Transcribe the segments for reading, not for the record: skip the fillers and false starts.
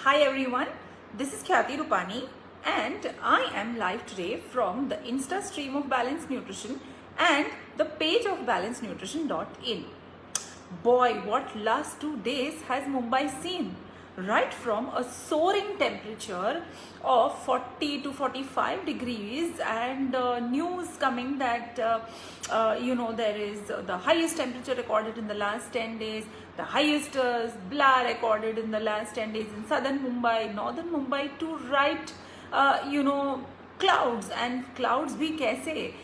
Hi everyone, this is Khyati Rupani and I am live today from the Insta stream of Balanced Nutrition and the page of balancednutrition.in. Boy, what last 2 days has Mumbai seen? Right from a soaring temperature of 40 to 45 degrees and news coming that there is the highest temperature recorded in the last 10 days, the highest BLA recorded in the last 10 days in southern Mumbai, northern Mumbai, to right clouds. And clouds bhi kaise?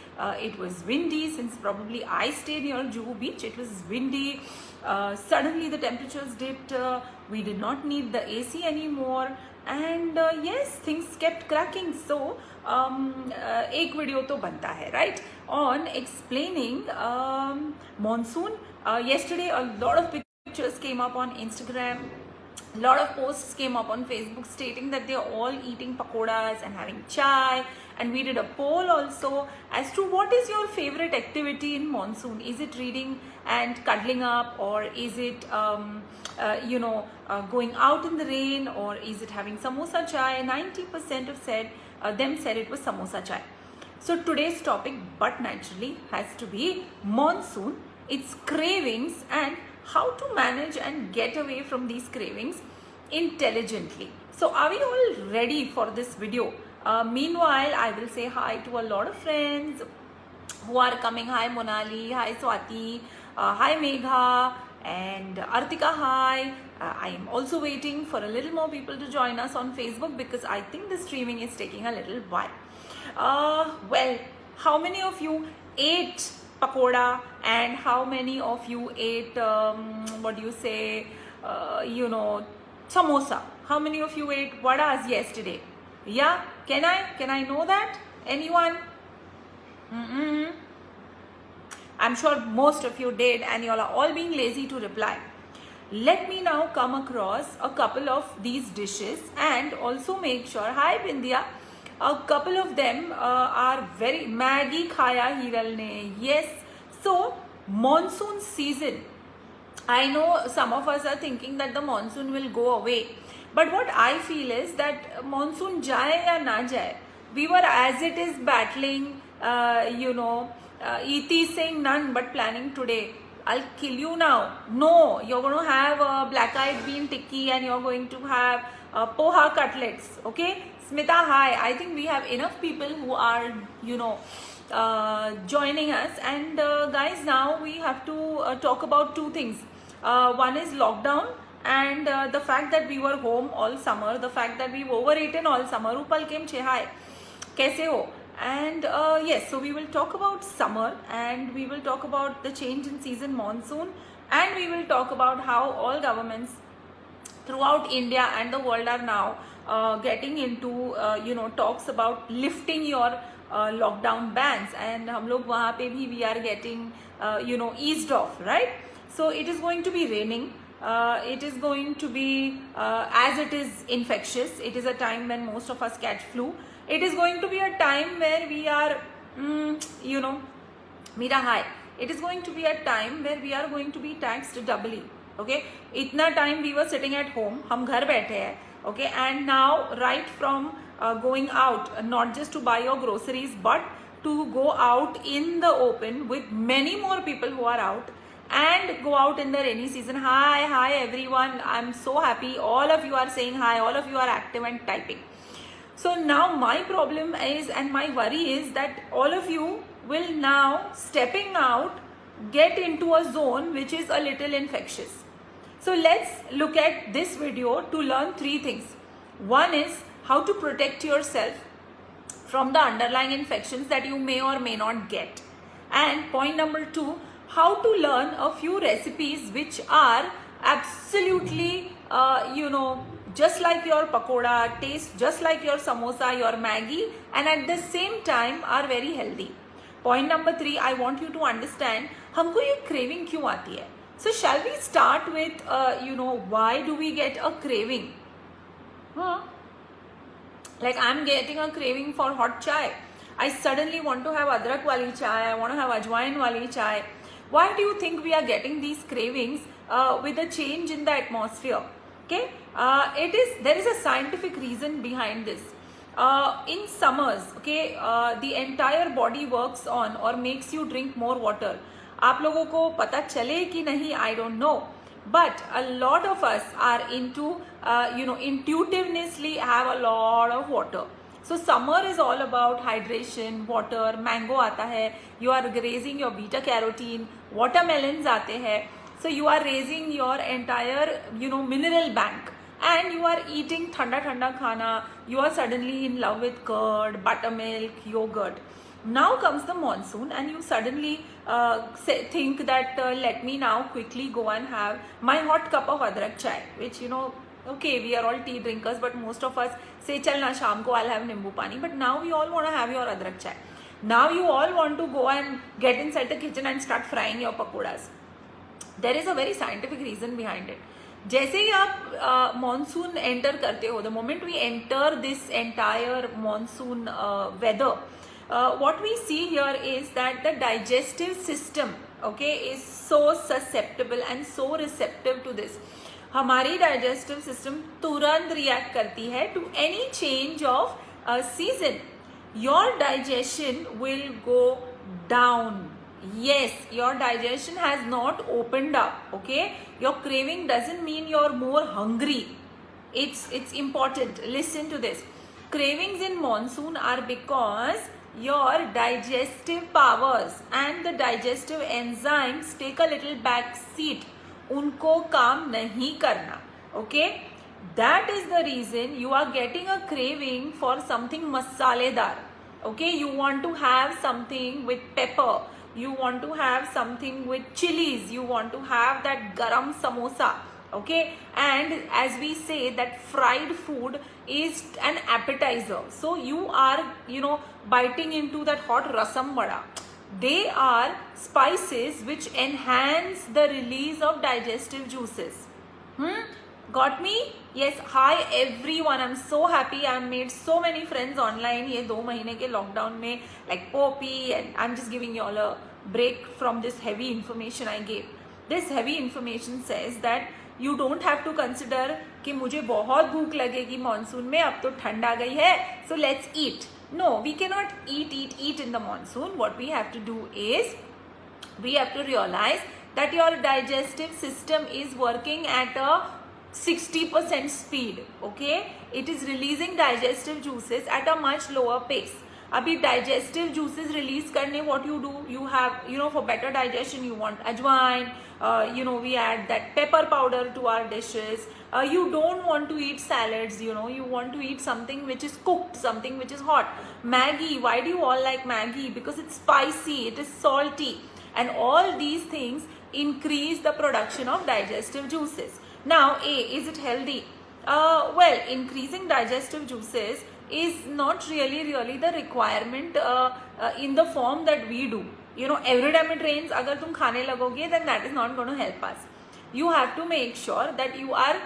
It was windy, since probably I stay near Juhu Beach. It was windy. Suddenly the temperatures dipped. We did not need the AC anymore. And yes, things kept cracking. So एक video तो बनता है, right, on explaining monsoon. Yesterday a lot of pictures came up on Instagram. A lot of posts came up on Facebook stating that they are all eating pakoras and having chai, and we did a poll also as to what is your favorite activity in monsoon. Is it reading and cuddling up, or is it going out in the rain, or is it having samosa chai? 90% of them said it was samosa chai. So today's topic, but naturally, has to be monsoon, its cravings, and how to manage and get away from these cravings intelligently. So are we all ready for this video? Meanwhile, I will say hi to a lot of friends who are coming. Hi Monali, hi Swati, hi Megha, and Artika, hi. I am also waiting for a little more people to join us on Facebook because I think the streaming is taking a little while. Well, how many of you ate pakoda, and how many of you ate samosa? How many of you ate vadas yesterday? Yeah, can I know that? Anyone? I'm sure most of you did, and you all are all being lazy to reply. Let me now come across a couple of these dishes and also make sure. Hi Bindya. A couple of them are very Maggi khaya hiral ne. Yes. So monsoon season. I know some of us are thinking that the monsoon will go away, but what I feel is that monsoon jaye ya na jaye, we were as it is battling. E.T. saying none but planning today. I'll kill you now. No, you're going to have a black-eyed bean tikki and you're going to have poha cutlets. Okay? Smita, hi. I think we have enough people who are, joining us. And guys, now we have to talk about two things. One is lockdown and the fact that we were home all summer, the fact that we've overeaten all summer. Upal kem che, hi. Kaise ho? And yes, so we will talk about summer, and we will talk about the change in season monsoon, and we will talk about how all governments throughout India and the world are now getting into talks about lifting your lockdown bans, and hum log wahan pe bhi we are getting eased off, right? So it is going to be raining. It is going to be as it is infectious. It is a time when most of us catch flu. It is going to be a time where we are, Mira hi. It is going to be a time where we are going to be taxed doubly. Okay, itna time we were sitting at home, hum ghar baithe hai. Okay, and now right from going out, not just to buy your groceries, but to go out in the open with many more people who are out, and go out in the rainy season. Hi everyone. I'm so happy. All of you are saying hi. All of you are active and typing. So now my problem is, and my worry is, that all of you will now, stepping out, get into a zone which is a little infectious. So let's look at this video to learn three things. One is how to protect yourself from the underlying infections that you may or may not get. And point number two, how to learn a few recipes which are absolutely, just like your pakoda, taste just like your samosa, your Maggi, and at the same time are very healthy. Point number three, I want you to understand, हमको ये craving क्यों आती है? So shall we start with, why do we get a craving? Like I'm getting a craving for hot chai. I suddenly want to have adrak wali chai. I want to have ajwain wali chai. Why do you think we are getting these cravings with a change in the atmosphere? Okay, there is a scientific reason behind this. In summers, okay, the entire body works on or makes you drink more water. आप लोगों को पता चले कि नहीं, I don't know, but a lot of us are into intuitively have a lot of water. So summer is all about hydration, water. Mango आता है, you are raising your beta carotene. Watermelons आते हैं, so you are raising your entire mineral bank. And you are eating thanda thanda khana, you are suddenly in love with curd, buttermilk, yogurt. Now comes the monsoon and you suddenly think that let me now quickly go and have my hot cup of adrak chai, which okay, we are all tea drinkers, but most of us say chal na sham ko I'll have nimbu pani. But now we all want to have your adrak chai. Now you all want to go and get inside the kitchen and start frying your pakoras. There is a very scientific reason behind it. जैसे ही आप monsoon enter करते हो, the moment we enter this entire monsoon weather, what we see here is that the digestive system, okay, is so susceptible and so receptive to this. हमारी digestive system तुरंत react करती है to any change of season. Your digestion will go down. Yes, your digestion has not opened up. Okay, your craving doesn't mean you're more hungry. It's important. Listen to this. Cravings in monsoon are because your digestive powers and the digestive enzymes take a little back seat. उनको काम नहीं करना. Okay, that is the reason you are getting a craving for something masaledar. Okay, you want to have something with pepper. You want to have something with chilies, you want to have that garam samosa. Okay, and as we say that fried food is an appetizer, so you are biting into that hot rasam vada. They are spices which enhance the release of digestive juices. Got me? Yes. Hi everyone, I'm so happy. I made so many friends online ये 2 महीने के lockdown में, like Poppy, and I'm just giving you all a break from this heavy information I gave. This heavy information says that you don't have to consider कि मुझे बहुत भूख लगेगी monsoon में, अब तो ठंड आ गई है, so let's eat. No, we cannot eat in the monsoon. What we have to do is we have to realize that your digestive system is working at a 60% speed. Okay, it is releasing digestive juices at a much lower pace. अभी digestive juices release करने, what you do, you have for better digestion you want ajwain, we add that pepper powder to our dishes. You don't want to eat salads, you want to eat something which is cooked, something which is hot. Maggi, why do you all like Maggi? Because it's spicy, it is salty, and all these things increase the production of digestive juices. Now, is it healthy? Well, increasing digestive juices is not really the requirement in the form that we do. Every time it rains, अगर तुम खाने लगोगे, then that is not going to help us. You have to make sure that you are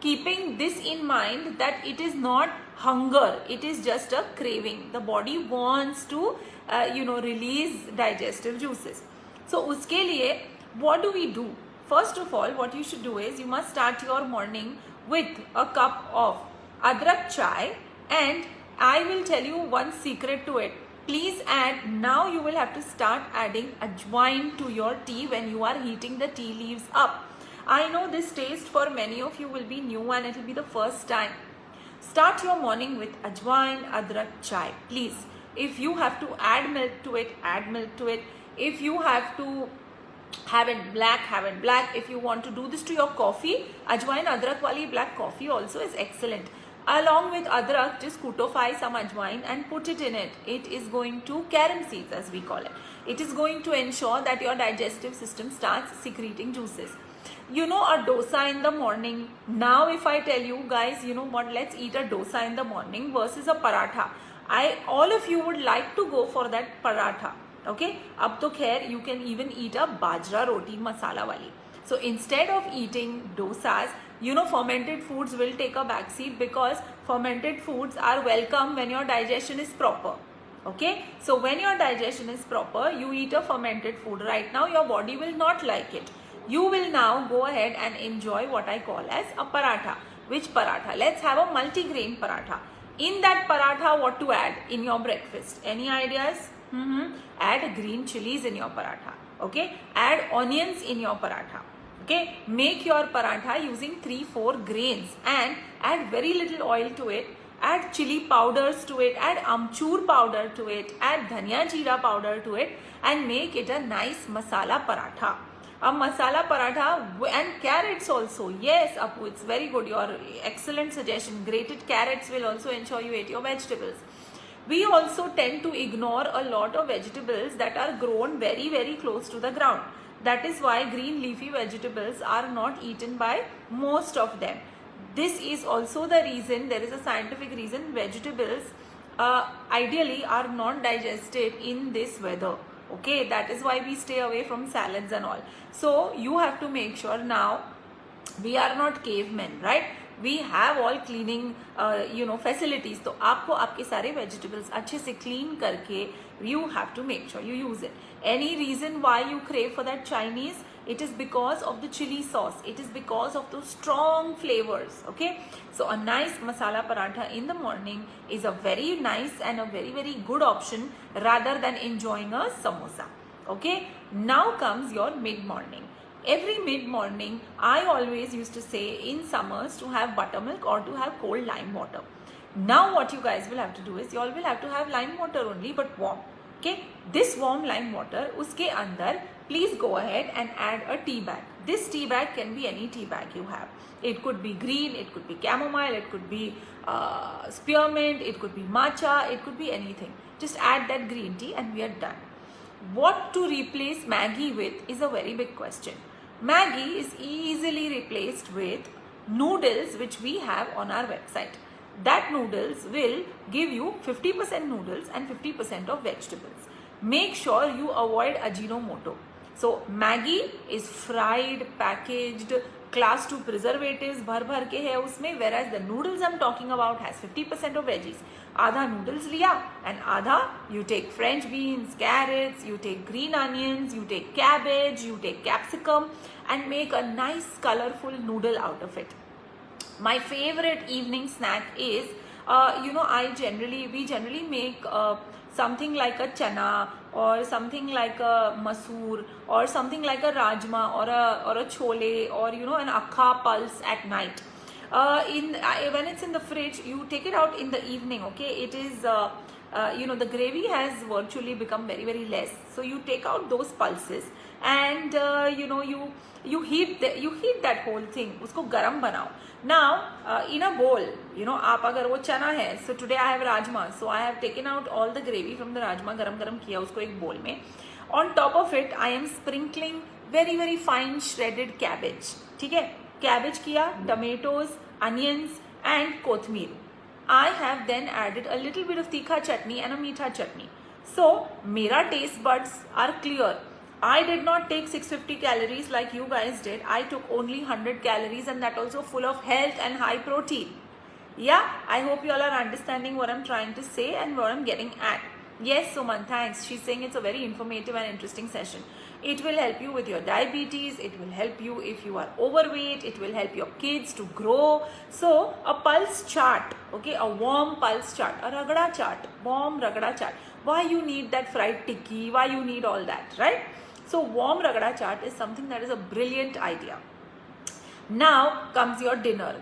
keeping this in mind, that it is not hunger, it is just a craving. The body wants to release digestive juices. So उसके लिए what do we do? First of all, what you should do is you must start your morning with a cup of adrak chai, and I will tell you one secret to it. Please add, now you will have to start adding ajwain to your tea when you are heating the tea leaves up. I know this taste for many of you will be new and it will be the first time. Start your morning with ajwain adrak chai, please. If you have to add milk to it, add milk to it. If you have to have it black, have it black. If you want to do this to your coffee, ajwain adrak wali black coffee also is excellent. Along with adrak, just kutify some ajwain and put it in it. It is going to, carom seeds as we call it. It is going to ensure that your digestive system starts secreting juices. A dosa in the morning. Now if I tell you guys, what, let's eat a dosa in the morning versus a paratha. All of you would like to go for that paratha. Okay, ab to khair, you can even eat a bajra roti masala wali. So instead of eating dosas, fermented foods will take a backseat, because fermented foods are welcome when your digestion is proper. Okay, so when your digestion is proper, you eat a fermented food. Right now your body will not like it. you will now go ahead and enjoy what I call as a paratha. Which paratha? Let's have a multi-grain paratha. In that paratha, what to add in your breakfast? Any ideas? Add green chilies in your paratha. Okay, add onions in your paratha. Okay, make your paratha using 3-4 grains and add very little oil to it. Add chili powders to it, add amchur powder to it, add dhania jeera powder to it, and make it a nice masala paratha. A masala paratha and carrots also. Yes, Apu, it's very good. Your excellent suggestion. Grated carrots will also ensure you ate your vegetables. We also tend to ignore a lot of vegetables that are grown very, very close to the ground. That is why green leafy vegetables are not eaten by most of them. This is also the reason, there is a scientific reason, vegetables ideally are not digested in this weather. Okay, that is why we stay away from salads and all. So you have to make sure now, we are not cavemen, right? We have all cleaning facilities. तो आपको आपके सारे vegetables अच्छे से clean करके you have to make sure you use it. Any reason why you crave for that Chinese? It is because of the chili sauce. It is because of those strong flavors. Okay, so a nice masala paratha in the morning is a very nice and a very, very good option rather than enjoying a samosa. Okay, now comes your mid-morning. Every mid-morning, I always used to say in summers to have buttermilk or to have cold lime water. Now what you guys will have to do is, you all will have to have lime water only, but warm. Okay, this warm lime water, uske andar, please go ahead and add a tea bag. This tea bag can be any tea bag you have. It could be green, it could be chamomile, it could be spearmint, it could be matcha, it could be anything. Just add that green tea and we are done. What to replace Maggi with is a very big question. Maggi is easily replaced with noodles, which we have on our website. That noodles will give you 50% noodles and 50% of vegetables. Make sure you avoid Ajinomoto. So Maggi is fried, packaged, class 2 preservatives भर के है उसमें, whereas the noodles I'm talking about has 50% of veggies. आधा noodles लिया and आधा you take French beans, carrots, you take green onions, you take cabbage, you take capsicum and make a nice colorful noodle out of it. My favorite evening snack is, we generally make something like a chana or something like a masoor or something like a rajma or a chole or an akha pulse at night. When it's in the fridge, you take it out in the evening. Okay, it is the gravy has virtually become very, very less. So you take out those pulses and you heat that whole thing. Usko garam banao. Now in a bowl, aap agar wo chana hai, so today I have rajma, so I have taken out all the gravy from the rajma, garam kiya usko ek bowl mein. On top of it, I am sprinkling very, very fine shredded cabbage. ठीक है, cabbage किया, tomatoes, onions and kothmeer. I have then added a little bit of tikha chutney and a meetha chutney. So mera taste buds are clear. I did not take 650 calories like you guys did. I took only 100 calories and that also full of health and high protein. Yeah, I hope you all are understanding what I'm trying to say and what I'm getting at. Yes, Suman, thanks. She's saying it's a very informative and interesting session. It will help you with your diabetes. It will help you if you are overweight. It will help your kids to grow. So a pulse chart, okay, a warm pulse chart, a ragda chart, warm ragda chart. Why you need that fried tikki? Why you need all that, right? So warm ragda chart is something that is a brilliant idea. Now comes your dinner.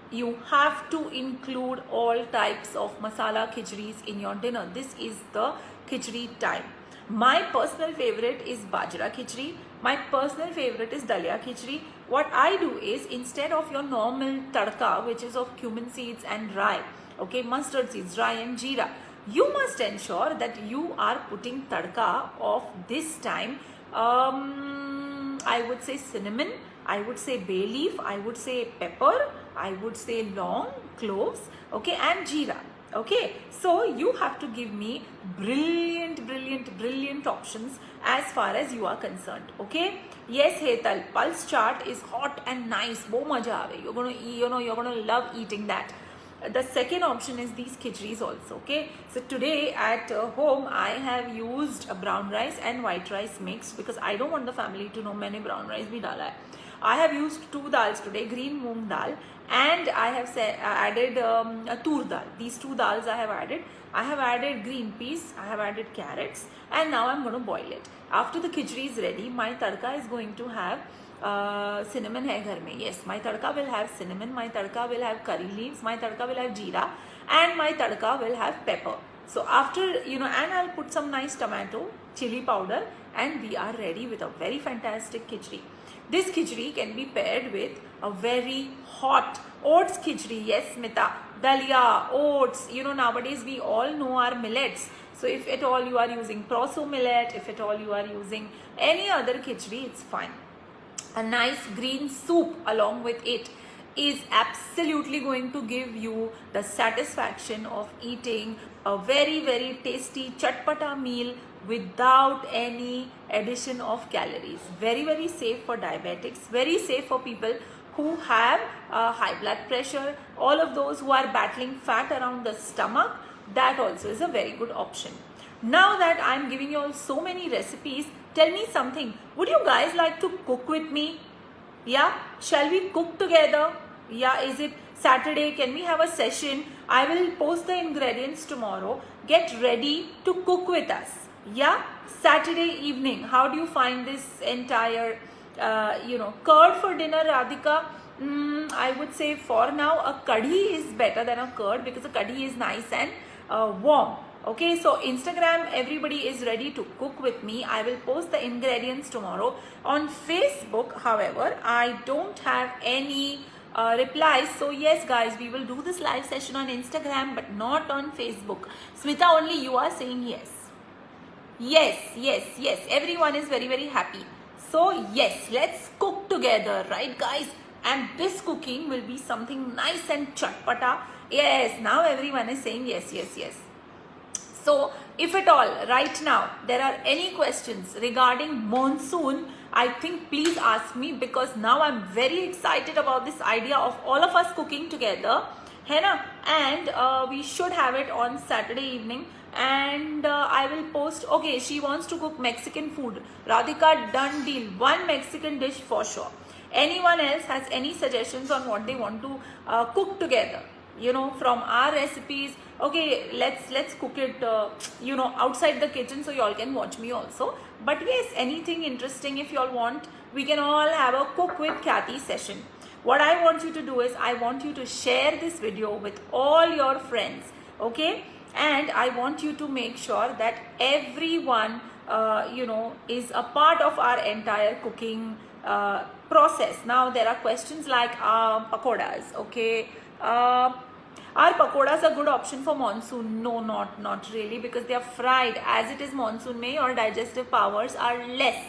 You have to include all types of masala khichdis in your dinner. This is the khichdi time. My personal favorite is bajra khichdi. My personal favorite is dalia khichdi. What I do is, instead of your normal tadka, which is of cumin seeds and rye, okay, mustard seeds, rye and jeera, you must ensure that you are putting tadka of this time. I would say cinnamon, I would say bay leaf, I would say pepper, I would say long, cloves, okay, and jeera. Okay, so you have to give me brilliant options as far as you are concerned. Okay, yes, Hetal, pulse chart is hot and nice. Bo maja aave. You're gonna love eating that. the second option is these khichris also. Okay, so today at home I have used brown rice and white rice mixed because I don't want the family to know मैंने brown rice भी डाला है. I have used 2 dals today, green moong dal, and I have added tur dal. These 2 dals I have added. I have added green peas, I have added carrots, and now I'm going to boil it. After the khichdi is ready, my tadka is going to have cinnamon hai ghar mein. Yes, my tadka will have cinnamon, my tadka will have curry leaves, my tadka will have jeera, and my tadka will have pepper. So after, and I'll put some nice tomato, chili powder, and we are ready with a very fantastic khichdi. This khichdi can be paired with a very hot oats khichdi. Yes, Smita, dalia, oats, nowadays we all know our millets. So if at all you are using proso millet, if at all you are using any other khichdi, it's fine. A nice green soup along with it is absolutely going to give you the satisfaction of eating a very, very tasty chatpata meal without any addition of calories. Very, very safe for diabetics, very safe for people who have high blood pressure, all of those who are battling fat around the stomach. That also is a very good option. Now that I'm giving you all so many recipes, tell me something. Would you guys like to cook with me? Yeah? Shall we cook together? Yeah, is it Saturday? Can we have a session? I will post the ingredients tomorrow. Get ready to cook with us. Yeah? Saturday evening. How do you find this entire, curd for dinner, Radhika? I would say for now, a kadhi is better than a curd because a kadhi is nice and warm. Okay, so Instagram, everybody is ready to cook with me. I will post the ingredients tomorrow. On Facebook, however, I don't have any replies. So yes, guys, we will do this live session on Instagram, but not on Facebook. Smita, only you are saying yes. Yes. Everyone is very, very happy. So yes, let's cook together, right, guys? And this cooking will be something nice and chatpata. Yes, now everyone is saying yes. So, if at all, right now, there are any questions regarding monsoon, I think please ask me because now I'm very excited about this idea of all of us cooking together. है ना? And we should have it on Saturday evening. And I will post, okay, she wants to cook Mexican food. Radhika, done deal. One Mexican dish for sure. Anyone else has any suggestions on what they want to cook together? From our recipes. Okay, let's cook it outside the kitchen so y'all can watch me also. But yes, anything interesting if y'all want, we can all have a cook with Kathy session. What I want you to do is I want you to share this video with all your friends, okay? And I want you to make sure that everyone is a part of our entire cooking process. Now there are questions like pakodas, okay? Are pakodas a good option for monsoon? No, not really, because they are fried. As it is monsoon mein, your digestive powers are less.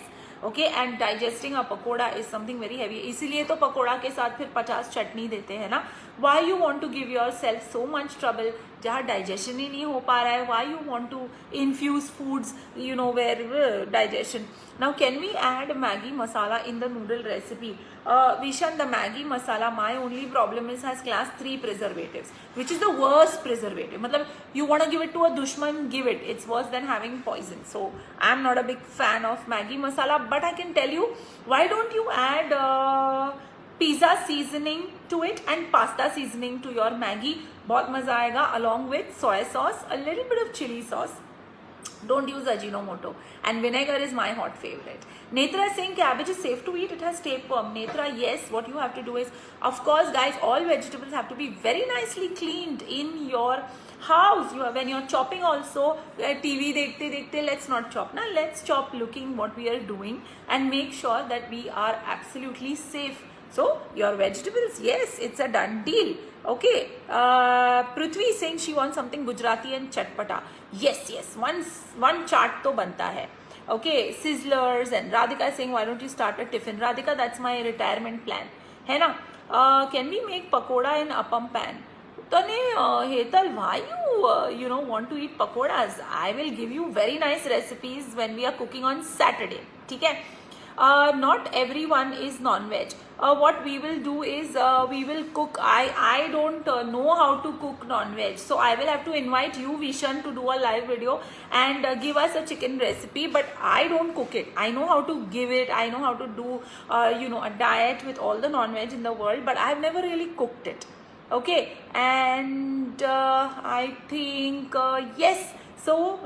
Okay, and digesting a pakoda is something very heavy. इसीलिए तो पकोड़ा के साथ फिर 50 चटनी देते हैं ना. Why you want to give yourself so much trouble जहाँ digestion ही नहीं हो पा रहा है? Why you want to infuse foods, where digestion? Now, can we add Maggi masala in the noodle recipe? Vishan, the Maggi masala, my only problem is has class 3 preservatives, which is the worst preservative. मतलब you want to give it to a dushman, give it. It's worse than having poison. So I'm not a big fan of Maggi masala, but I can tell you, why don't you add pizza seasoning to it and pasta seasoning to your Maggi? बहुत मजा आएगा, along with soy sauce, a little bit of chili sauce. Don't use Ajinomoto. And vinegar is my hot favorite. Netra is saying cabbage is safe to eat. It has tapeworm. Netra, yes. What you have to do is, of course, guys, all vegetables have to be very nicely cleaned in your house. When you're chopping also, TV dekhte, let's not chop. Now, let's chop looking what we are doing and make sure that we are absolutely safe. So, your vegetables, yes, it's a done deal. Okay, Prithvi is saying she wants something Gujarati and chatpata. Yes, one chaat to banta hai. Okay, sizzlers, and Radhika is saying, why don't you start a tiffin? Radhika, that's my retirement plan. Hai na? Can we make pakoda in appam pan? Tane, Hetal, why you want to eat pakodas? I will give you very nice recipes when we are cooking on Saturday. Okay? not everyone is non-veg. What we will do is we will cook. I don't know how to cook non-veg, so I will have to invite you, Vishan, to do a live video and give us a chicken recipe. But I don't cook it. I know how to give it. I know how to do a diet with all the non-veg in the world, but I've never really cooked it. Okay, and I think yes. So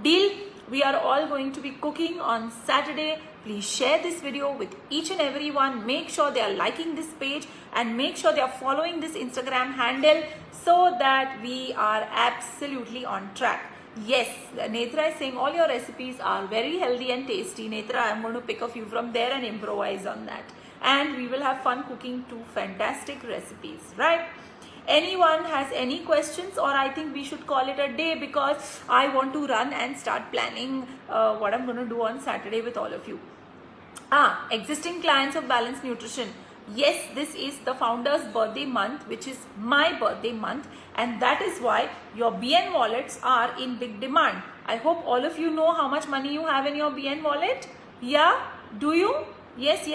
deal. We are all going to be cooking on Saturday. Please share this video with each and every one. Make sure they are liking this page and make sure they are following this Instagram handle so that we are absolutely on track. Yes, Netra is saying all your recipes are very healthy and tasty. Netra, I am going to pick a few from there and improvise on that. And we will have fun cooking 2 fantastic recipes, right? Anyone has any questions, or I think we should call it a day because I want to run and start planning what I'm going to do on Saturday with all of you. Existing clients of Balanced Nutrition. Yes, this is the founder's birthday month, which is my birthday month, and that is why your BN wallets are in big demand. I hope all of you know how much money you have in your BN wallet. Yeah? Do you? Yes.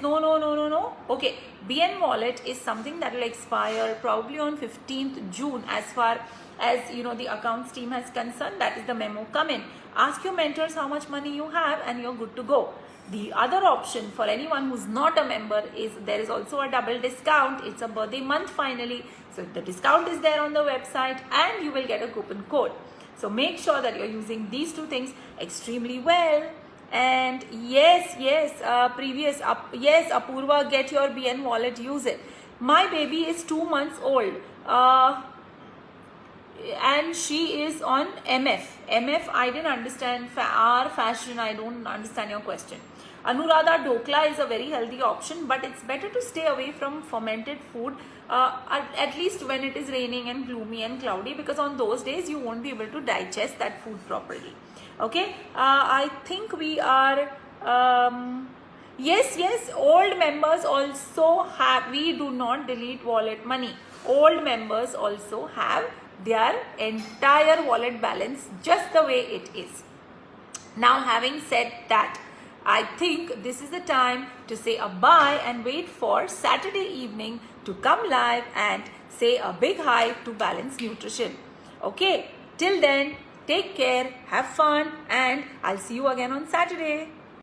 No. Okay, BN wallet is something that will expire probably on 15th June as far as the accounts team has concerned. That is the memo come in. Ask your mentors how much money you have and you're good to go. The other option for anyone who's not a member is there is also a double discount. It's a birthday month finally. So the discount is there on the website and you will get a coupon code. So make sure that you're using these 2 things extremely well. And yes, Apurva, get your BN wallet, use it. My baby is 2 months old and she is on MF. I didn't understand our fashion. I don't understand your question. Anuradha, Dokla is a very healthy option, but it's better to stay away from fermented food at least when it is raining and gloomy and cloudy, because on those days you won't be able to digest that food properly. Okay, I think we are yes, old members also have, we do not delete wallet money. Old members also have their entire wallet balance just the way it is. Now, having said that, I think this is the time to say a bye and wait for Saturday evening to come live and say a big hi to Balanced Nutrition. Okay, till then, take care, have fun, and I'll see you again on Saturday.